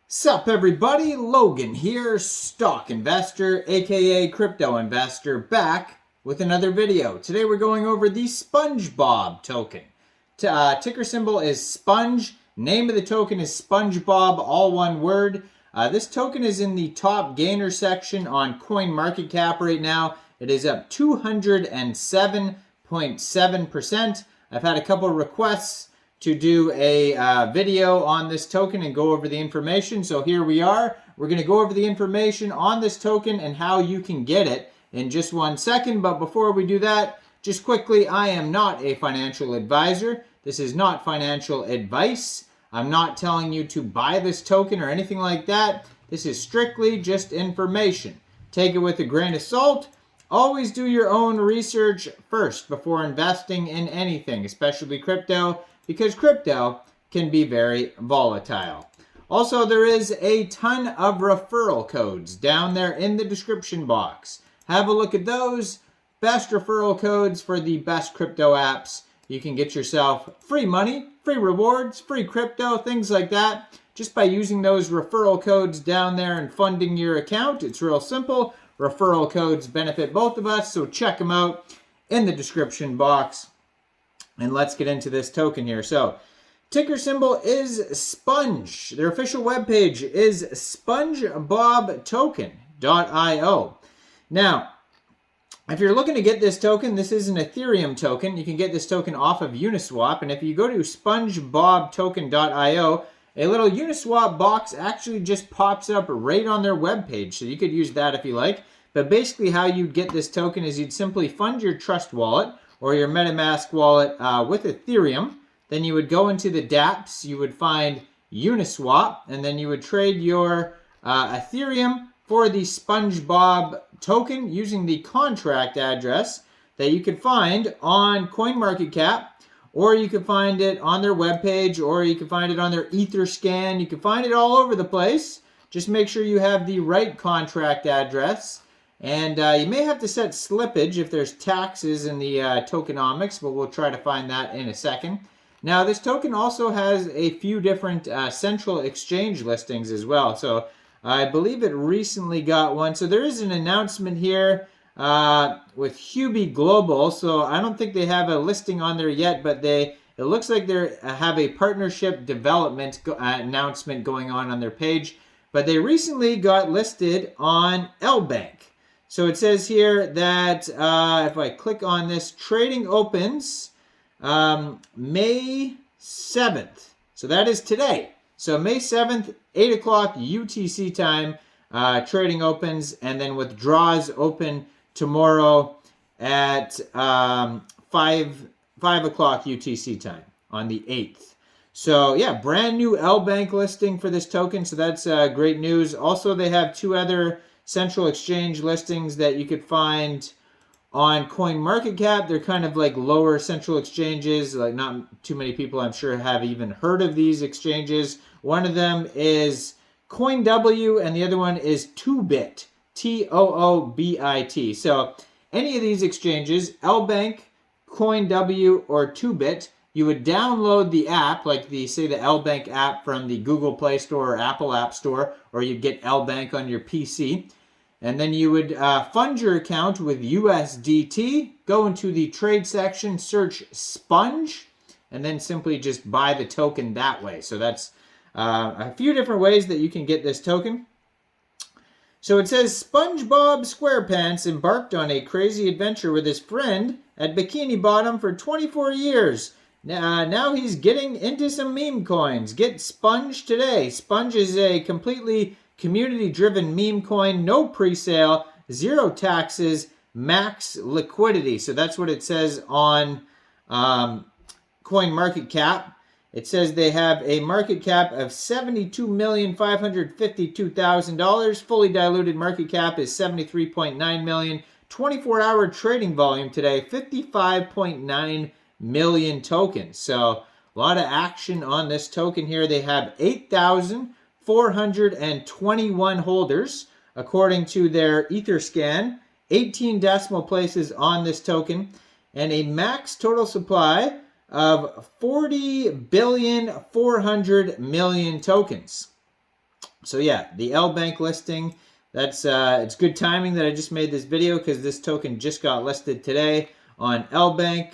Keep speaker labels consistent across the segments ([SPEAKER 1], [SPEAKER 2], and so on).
[SPEAKER 1] Sup everybody, Logan here, stock investor, aka crypto investor, back with another video. Today we're going over the SpongeBob token. Ticker symbol is Sponge, name of the token is SpongeBob, all one word. This token is in the top gainer section on CoinMarketCap right now. It is up 207.7%. I've had a couple requests to do a video on this token and go over the information. So here we are. We're going to go over the information on this token and how you can get it in just 1 second. But before we do that, just quickly, I am not a financial advisor. This is not financial advice. I'm not telling you to buy this token or anything like that. This is strictly just information. Take it with a grain of salt. Always do your own research first before investing in anything, especially crypto, because crypto can be very volatile. Also, there is a ton of referral codes down there in the description box. Have a look at those. Best referral codes for the best crypto apps. You can get yourself free money, free rewards, free crypto, things like that, just by using those referral codes down there and funding your account. It's real simple. Referral codes benefit both of us, so check them out in the description box. And let's get into this token here. So, ticker symbol is Sponge. Their official webpage is SpongeBobToken.io. Now, if you're looking to get this token, this is an Ethereum token. You can get this token off of Uniswap. And if you go to SpongeBobToken.io, a little Uniswap box actually just pops up right on their webpage. So you could use that if you like. But basically how you'd get this token is you'd simply fund your Trust wallet or your MetaMask wallet with Ethereum. Then you would go into the dApps, you would find Uniswap, and then you would trade your Ethereum for the SpongeBob token using the contract address that you could find on CoinMarketCap, or you could find it on their webpage, or you could find it on their Etherscan. You can find it all over the place. Just make sure you have the right contract address. And you may have to set slippage if there's taxes in the tokenomics, but we'll try to find that in a second. Now, this token also has a few different central exchange listings as well. So I believe it recently got one. So there is an announcement here with Huobi Global. So I don't think they have a listing on there yet, but it looks like they have a partnership development announcement going on their page. But they recently got listed on LBANK. So it says here that if I click on this, trading opens May 7th. So that is today. So May 7th, 8 o'clock UTC time, trading opens, and then withdrawals open tomorrow at 5 o'clock UTC time on the 8th. So yeah, brand new LBANK listing for this token. So that's great news. Also, they have two other central exchange listings that you could find on CoinMarketCap. They're kind of like lower central exchanges. Like not too many people, I'm sure, have even heard of these exchanges. One of them is CoinW, and the other one is Toobit, Toobit. So any of these exchanges, LBANK, CoinW, or Toobit, you would download the app, like the LBANK app from the Google Play Store or Apple App Store, or you'd get LBANK on your PC. And then you would fund your account with USDT, go into the trade section, search Sponge, and then simply just buy the token that way. So that's a few different ways that you can get this token. So it says, SpongeBob SquarePants embarked on a crazy adventure with his friend at Bikini Bottom for 24 years. Now he's getting into some meme coins. Get Sponge today. Sponge is a completely community-driven meme coin, no pre-sale, zero taxes, max liquidity. So that's what it says on CoinMarketCap. It says they have a market cap of $72,552,000. Fully diluted market cap is $73.9 million. 24-hour trading volume today, 55.9 million tokens. So a lot of action on this token here. They have 8,421 holders, according to their Etherscan, 18 decimal places on this token, and a max total supply of 40,400,000,000 tokens. So yeah, the LBANK listing, that's it's good timing that I just made this video because this token just got listed today on LBANK.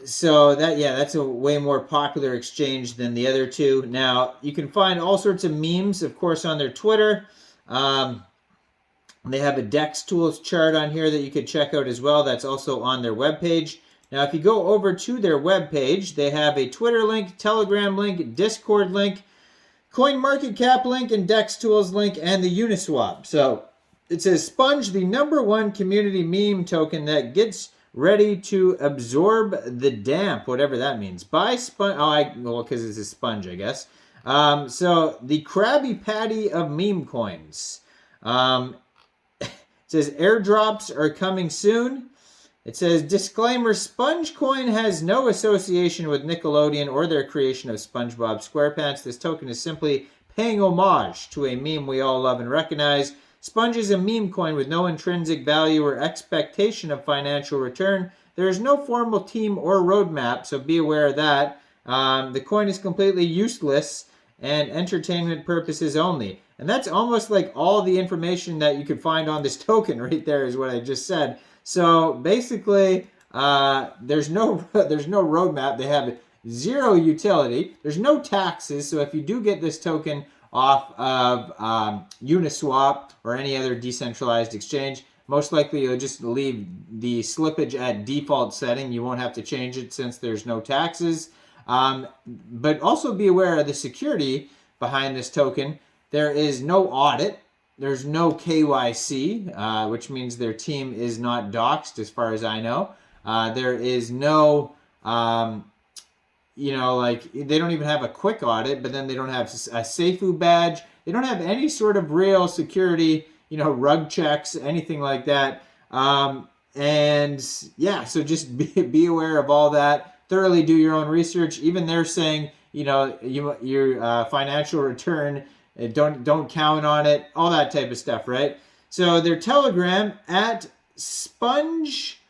[SPEAKER 1] So that's a way more popular exchange than the other two. Now, you can find all sorts of memes, of course, on their Twitter. They have a DEX tools chart on here that you could check out as well. That's also on their webpage. Now, if you go over to their webpage, they have a Twitter link, Telegram link, Discord link, CoinMarketCap link, and DEX tools link, and the Uniswap. So it says Sponge, the #1 community meme token that gets ready to absorb the damp, whatever that means. Buy Sponge. Well, because it's a sponge, I guess. So the Krabby Patty of meme coins. It says airdrops are coming soon. It says, disclaimer, SpongeCoin has no association with Nickelodeon or their creation of SpongeBob SquarePants. This token is simply paying homage to a meme we all love and recognize. Sponge is a meme coin with no intrinsic value or expectation of financial return. There is no formal team or roadmap, so be aware of that. The coin is completely useless and entertainment purposes only. And that's almost like all the information that you could find on this token right there is what I just said. So basically, there's no roadmap. They have zero utility. There's no taxes. So if you do get this token off of Uniswap or any other decentralized exchange, most likely you'll just leave the slippage at default setting. You won't have to change it since there's no taxes. But also be aware of the security behind this token. There is no audit. There's no KYC, which means their team is not doxed as far as I know. There is no, they don't even have a quick audit, but then they don't have a SAFU badge. They don't have any sort of real security, rug checks, anything like that. So just be aware of all that. Thoroughly do your own research. Even they're saying, your financial return, don't count on it, all that type of stuff, right? So their Telegram at Sponge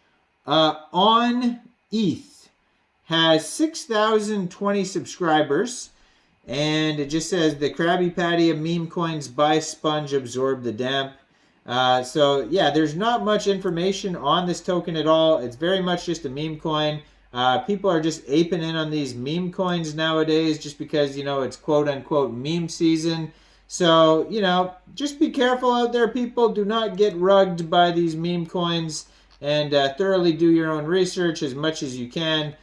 [SPEAKER 1] on ETH has 6,020 subscribers, and it just says the Krabby Patty of meme coins by Sponge absorb the damp. So yeah, there's not much information on this token at all. It's very much just a meme coin. People are just aping in on these meme coins nowadays just because, it's quote-unquote meme season. So, just be careful out there, people. Do not get rugged by these meme coins, and thoroughly do your own research as much as you can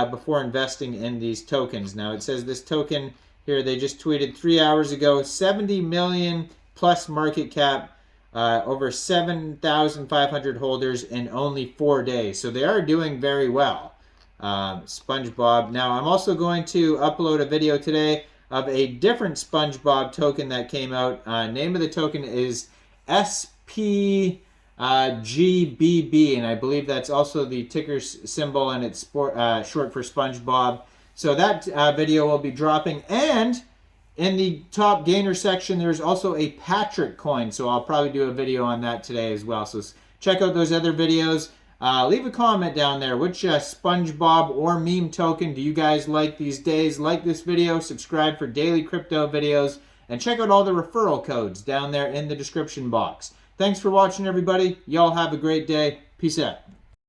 [SPEAKER 1] before investing in these tokens. Now, it says this token here, they just tweeted 3 hours ago, 70 million plus market cap, over 7,500 holders in only 4 days. So they are doing very well. SpongeBob. Now, I'm also going to upload a video today of a different SpongeBob token that came out. Name of the token is SPGBB, and I believe that's also the ticker symbol, and it's short for SpongeBob. So that video will be dropping. And in the top gainer section, there's also a Patrick coin, so I'll probably do a video on that today as well. So check out those other videos. Leave a comment down there. Which SpongeBob or meme token do you guys like these days? Like this video, subscribe for daily crypto videos, and check out all the referral codes down there in the description box. Thanks for watching, everybody. Y'all have a great day. Peace out.